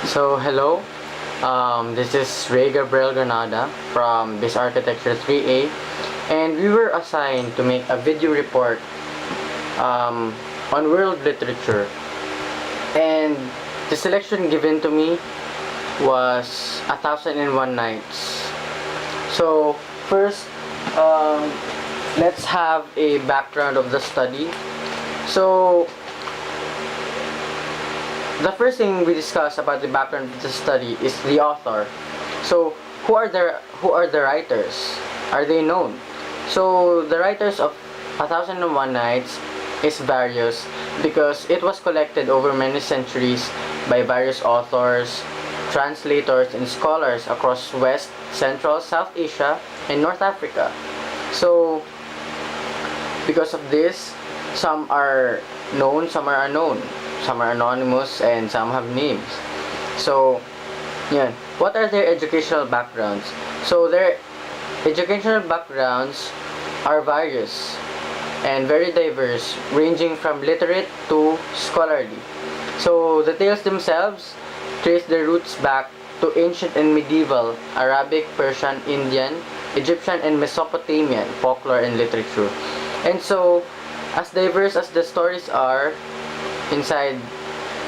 So hello, this is Gabriel Granada from Biz Architecture 3A, and we were assigned to make a video report on world literature. And the selection given to me was 1001 Nights. So first, um, let's have a background of the study. So the first thing we discuss about the background of the study is the author. So who are the writers? Are they known? So the writers of 1001 Nights is various because it was collected over many centuries by various authors, translators, and scholars across West, Central, South Asia, and North Africa. So because of this, some are known, some are unknown, some are anonymous, and some have names. So, yeah. What are their educational backgrounds? So, their educational backgrounds are various and very diverse, ranging from literate to scholarly. So, the tales themselves trace their roots back to ancient and medieval Arabic, Persian, Indian, Egyptian, and Mesopotamian folklore and literature. And so, as diverse as the stories are inside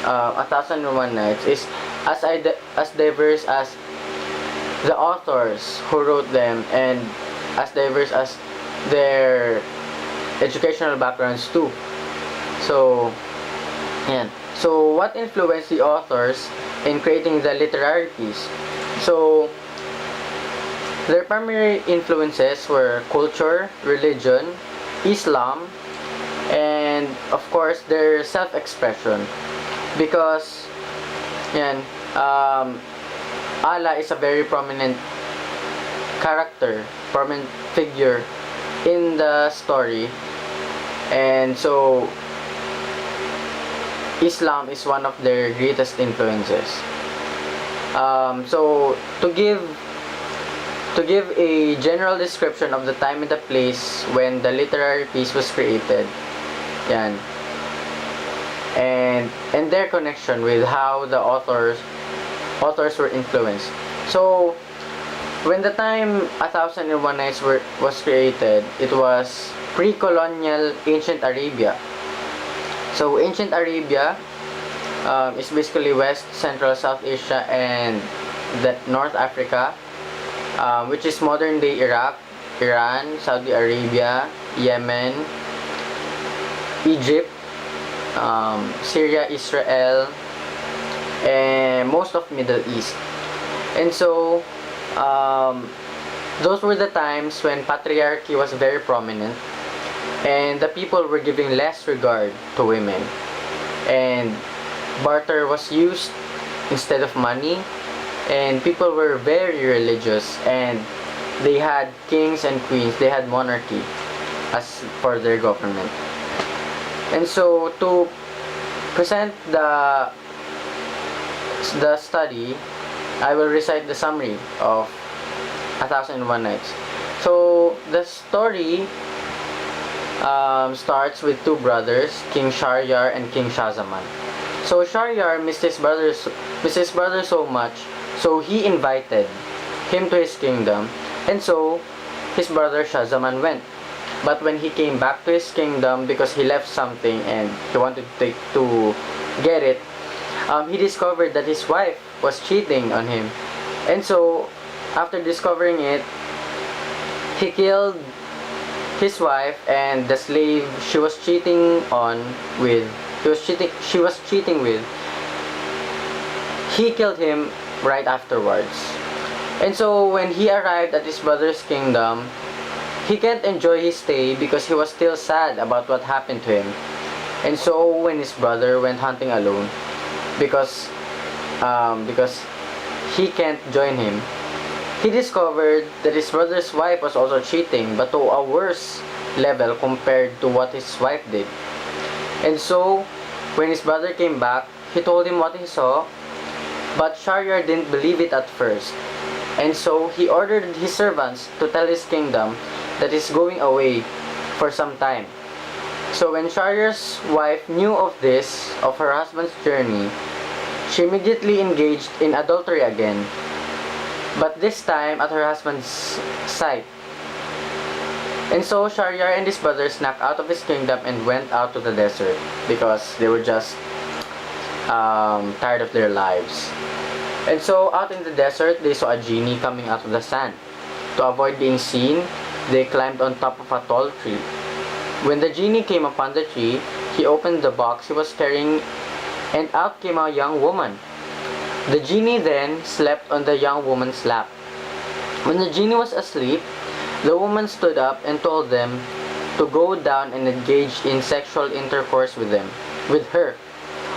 1001 Nights, is as diverse as the authors who wrote them, and as diverse as their educational backgrounds too. So, yeah. So, what influenced the authors in creating the literary piece? So, their primary influences were culture, religion, Islam, and of course their self-expression, because yan, Allah is a very prominent character, prominent figure in the story, and so Islam is one of their greatest influences. So to give a general description of the time and the place when the literary piece was created, yan, and their connection with how the authors were influenced. So when the time 1001 Nights was created, it was pre-colonial ancient Arabia. So ancient Arabia is basically West, Central, South Asia, and the North Africa, which is modern day Iraq, Iran, Saudi Arabia, Yemen, Egypt, Syria, Israel, and most of Middle East. And so those were the times when patriarchy was very prominent, and the people were giving less regard to women, and barter was used instead of money, and people were very religious, and they had kings and queens, they had monarchy as for their government. And so to present the study, I will recite the summary of 1001 Nights. So the story starts with two brothers, King Shahryar and King Shahzaman. So Shahryar missed his brother so much, so he invited him to his kingdom, and so his brother Shahzaman went. But when he came back to his kingdom, because he left something and he wanted to get it, he discovered that his wife was cheating on him. And so after discovering it, he killed his wife and the slave she was cheating with. He killed him right afterwards. And so when he arrived at his brother's kingdom, he can't enjoy his stay because he was still sad about what happened to him. And so when his brother went hunting alone, because he can't join him, he discovered that his brother's wife was also cheating, but to a worse level compared to what his wife did. And so when his brother came back, he told him what he saw, but Shahryar didn't believe it at first. And so he ordered his servants to tell his kingdom that he's going away for some time. So when Shahryar's wife knew of this, of her husband's journey, She immediately engaged in adultery again, but this time at her husband's sight. And so Shahryar and his brothers snuck out of his kingdom and went out to the desert because they were just tired of their lives. And so out in the desert, they saw a genie coming out of the sand. To avoid being seen, they climbed on top of a tall tree. When the genie came upon the tree, he opened the box he was carrying, and out came a young woman. The genie then slept on the young woman's lap. When the genie was asleep, the woman stood up and told them to go down and engage in sexual intercourse with her,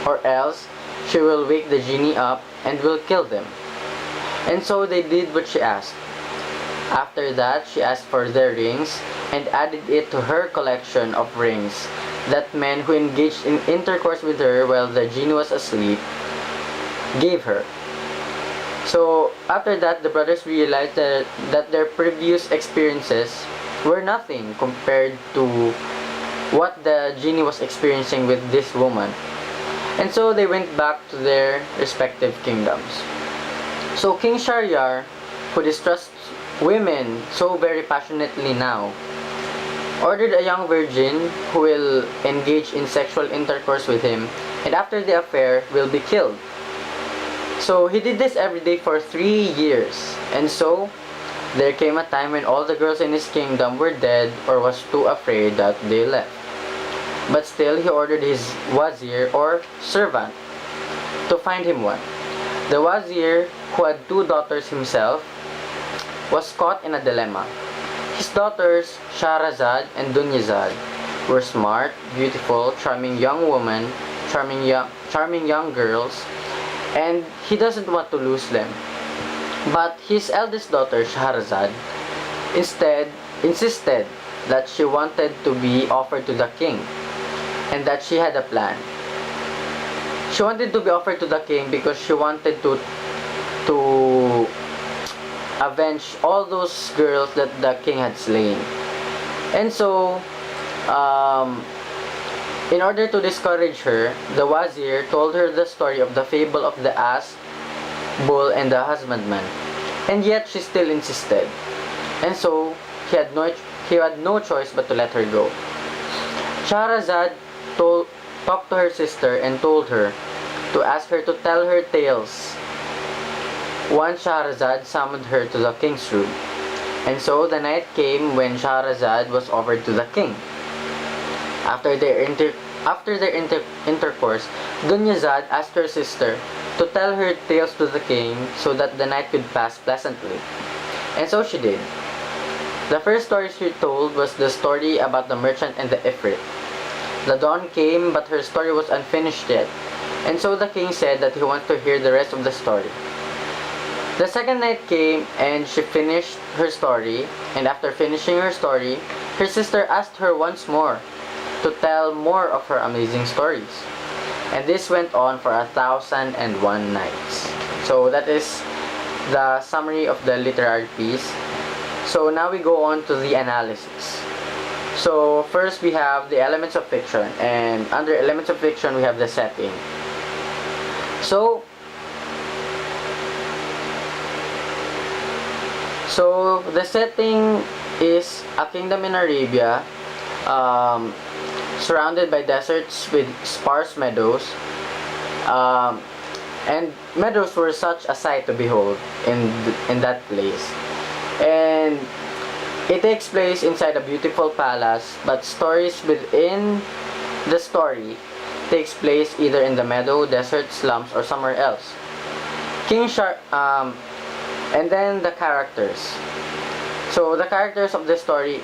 or else she will wake the genie up and will kill them. And so they did what she asked. After that, she asked for their rings and added it to her collection of rings that men who engaged in intercourse with her while the genie was asleep gave her. So after that, the brothers realized that their previous experiences were nothing compared to what the genie was experiencing with this woman. And so they went back to their respective kingdoms. So King Shahryar, who distrusts women so very passionately now, ordered a young virgin who will engage in sexual intercourse with him, and after the affair will be killed. So he did this every day for 3 years. And so there came a time when all the girls in his kingdom were dead or was too afraid that they left. But still he ordered his wazir or servant to find him one. The wazir, who had 2 daughters himself, was caught in a dilemma. His daughters, Shahrazad and Dunyazad, were smart, beautiful, charming young women, charming young girls, and he doesn't want to lose them. But his eldest daughter, Shahrazad, instead insisted that she wanted to be offered to the king, and that she had a plan. She wanted to be offered to the king because she wanted to avenge all those girls that the king had slain. And so, in order to discourage her, the wazir told her the story of the fable of the ass, bull, and the husbandman. And yet she still insisted. And so he had no choice but to let her go. Shahrazad talked to her sister and told her to ask her to tell her tales. Once Shahrazad summoned her to the king's room. And so the night came when Shahrazad was offered to the king. After their intercourse, Dunyazad asked her sister to tell her tales to the king so that the night could pass pleasantly. And so she did. The first story she told was the story about the merchant and the Ifrit. The dawn came, but her story was unfinished yet, and so the king said that he wants to hear the rest of the story. The second night came, and she finished her story, and after finishing her story, her sister asked her once more to tell more of her amazing stories. And this went on for 1,001 nights. So that is the summary of the literary piece. So now we go on to the analysis. So first we have the elements of fiction, and under elements of fiction we have the setting. So the setting is a kingdom in Arabia, surrounded by deserts with sparse meadows, and meadows were such a sight to behold in that place. And it takes place inside a beautiful palace, but stories within the story takes place either in the meadow, desert, slums, or somewhere else. And then the characters. So the characters of the story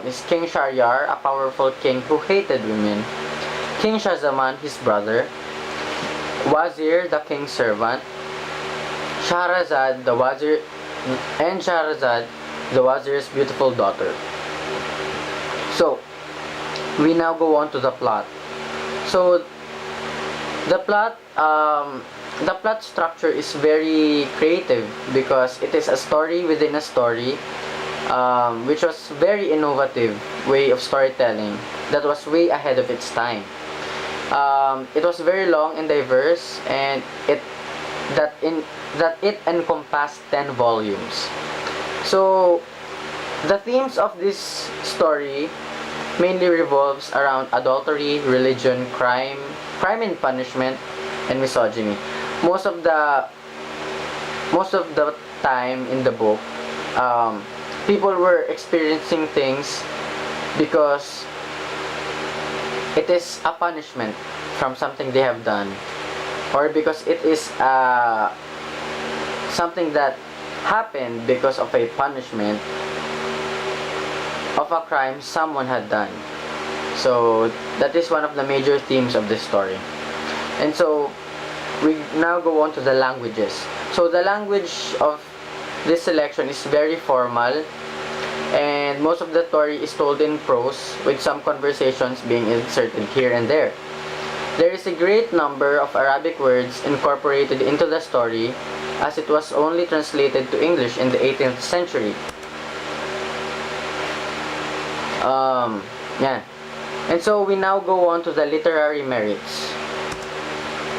is King Shahryar, a powerful king who hated women; King Shahzaman, his brother; Wazir, the king's servant; Shahrazad, the wazir's beautiful daughter. So we now go on to the plot. So the plot structure is very creative because it is a story within a story, which was very innovative way of storytelling that was way ahead of its time. It was very long and diverse, and that in it encompassed 10 volumes. So the themes of this story mainly revolves around adultery, religion, crime and punishment, and misogyny. Most of the most of the time in the book, people were experiencing things because it is a punishment from something they have done, or because it is something that happened because of a punishment of a crime someone had done. So that is one of the major themes of this story. And so we now go on to the languages. So the language of this selection is very formal, and most of the story is told in prose, with some conversations being inserted here and there. There is a great number of Arabic words incorporated into the story, as it was only translated to English in the 18th century. Yeah. And so we now go on to the literary merits.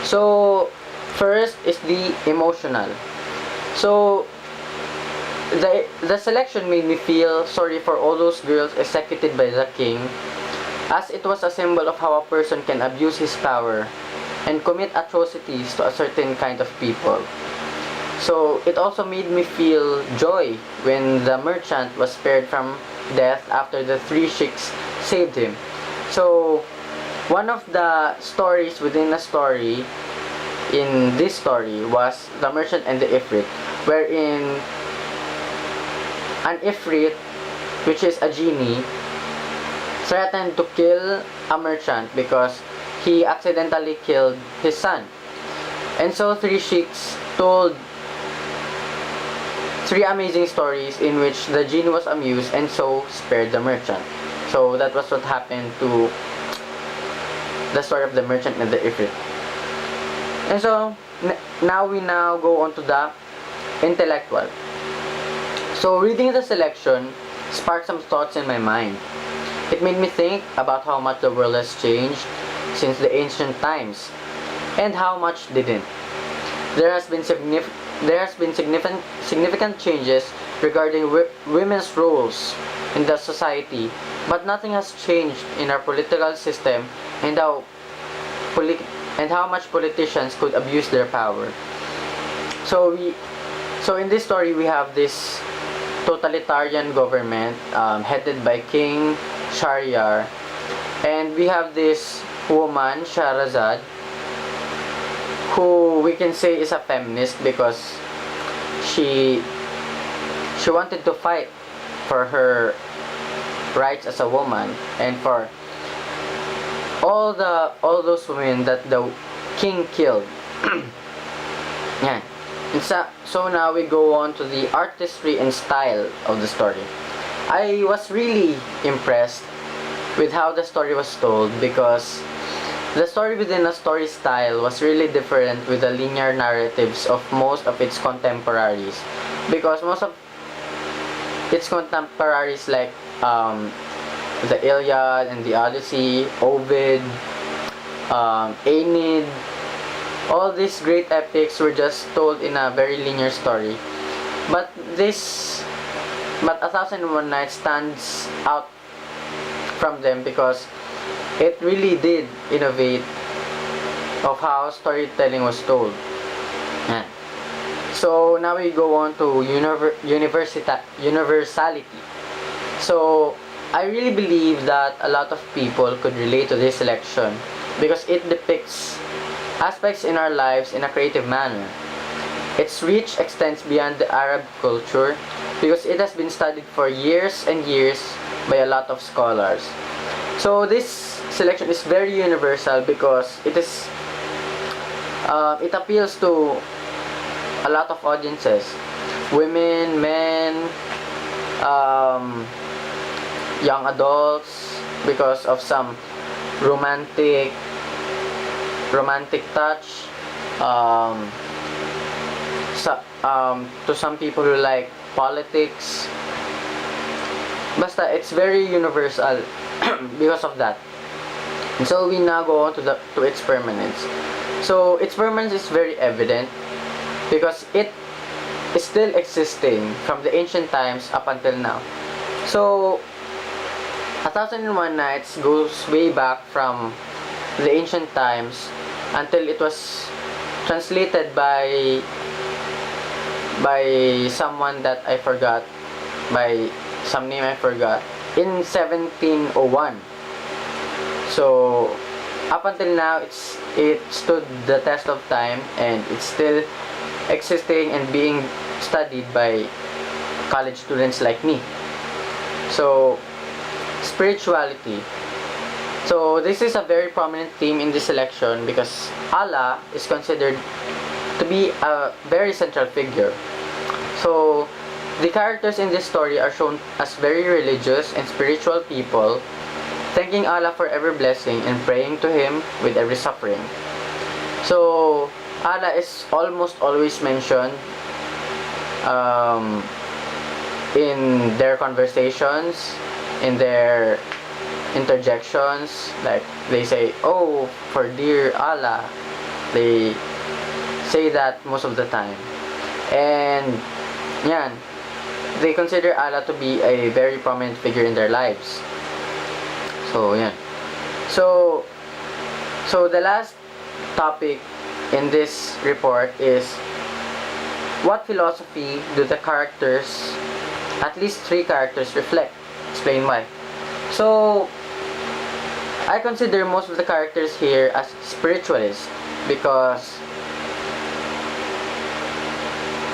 So first is the emotional. So the selection made me feel sorry for all those girls executed by the king, as it was a symbol of how a person can abuse his power and commit atrocities to a certain kind of people. So it also made me feel joy when the merchant was spared from death after the three sheiks saved him. So one of the stories within a story in this story was the merchant and the ifrit, wherein an ifrit, which is a genie, threatened to kill a merchant because he accidentally killed his son. And so three sheiks told three amazing stories in which the genie was amused and so spared the merchant. So that was what happened to the story of the merchant and the ifrit. And so now we go on to the intellectual. So reading the selection sparked some thoughts in my mind. It made me think about how much the world has changed since the ancient times, and how much didn't. There has been significant changes regarding women's roles in the society, but nothing has changed in our political system and how much politicians could abuse their power. So in this story we have this totalitarian government headed by King Shahryar, and we have this woman Shahrazad, who we can say is a feminist because she wanted to fight for her rights as a woman and for all those women that the king killed. Yeah. And so now we go on to the artistry and style of the story. I was really impressed with how the story was told, because the story within a story style was really different with the linear narratives of most of its contemporaries, because most of its contemporaries like the Iliad and the Odyssey, Ovid, Aeneid, all these great epics were just told in a very linear story. But A Thousand and One Nights stands out from them because it really did innovate of how storytelling was told. Yeah. So now we go on to universality. So I really believe that a lot of people could relate to this selection because it depicts aspects in our lives in a creative manner. Its reach extends beyond the Arab culture because it has been studied for years and years by a lot of scholars. So this selection is very universal because it appeals to a lot of audiences, women, men, young adults, because of some romantic touch, to some people who like politics. Basta it's very universal because of that. And so we now go on to its permanence. So its permanence is very evident because it is still existing from the ancient times up until now. So 1001 Nights goes way back from the ancient times until it was translated by someone that I forgot, by some name I forgot, in 1701. So up until now it stood the test of time, and it's still existing and being studied by college students like me. So spirituality. So this is a very prominent theme in this selection because Allah is considered to be a very central figure. So the characters in this story are shown as very religious and spiritual people, thanking Allah for every blessing and praying to Him with every suffering. So Allah is almost always mentioned in their conversations, in their interjections, like they say, "Oh, for dear Allah." They say that most of the time. And yan, they consider Allah to be a very prominent figure in their lives. So yan. So the last topic in this report is, what philosophy do the characters, at least 3 characters, reflect? Explain why. So I consider most of the characters here as spiritualists because,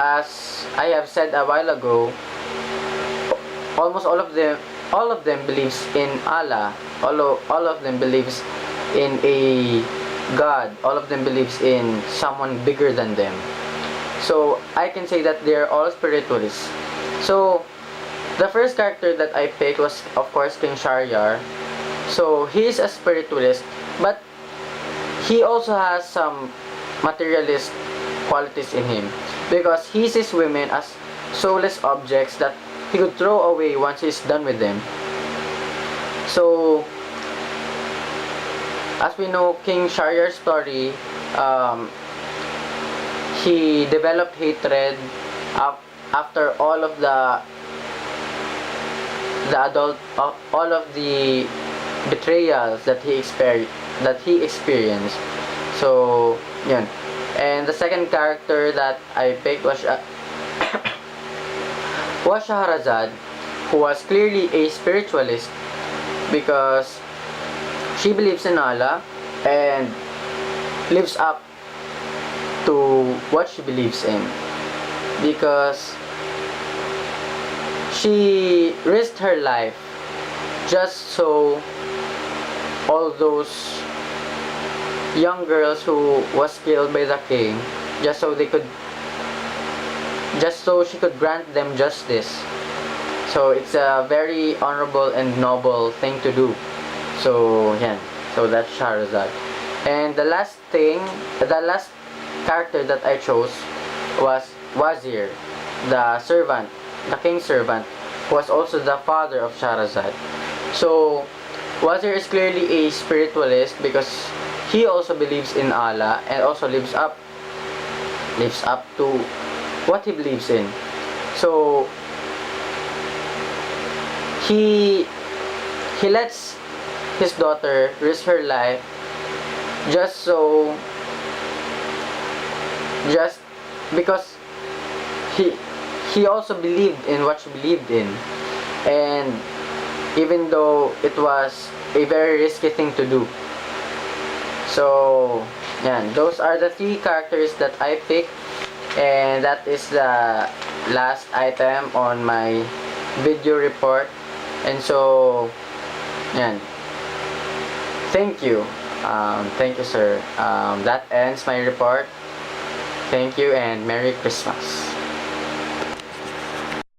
as I have said a while ago, almost all of them believes in Allah. All of them believes in a God. All of them believes in someone bigger than them. So I can say that they're all spiritualists. So the first character that I picked was, of course, King Shahryar. So he is a spiritualist, but he also has some materialist qualities in him because he sees women as soulless objects that he could throw away once he's done with them. So as we know, King Shahryar's story, he developed hatred after all of all of the betrayals that he experienced. So yun. And the second character that I picked was Shahrazad, who was clearly a spiritualist because she believes in Allah and lives up to what she believes in, because she risked her life just so all those young girls who was killed by the king, just so she could grant them justice. So it's a very honorable and noble thing to do. So yan. So that's Shahrazad. And the last character that I chose was Wazir, the servant, the king's servant, who was also the father of Shahrazad. So Wazir is clearly a spiritualist because he also believes in Allah and also lives up to what he believes in. So he lets his daughter risk her life just because he also believed in what she believed in, and even though it was a very risky thing to do. So yan, those are the 3 characters that I picked, and that is the last item on my video report. And so yan, thank you sir. That ends my report. Thank you and Merry Christmas.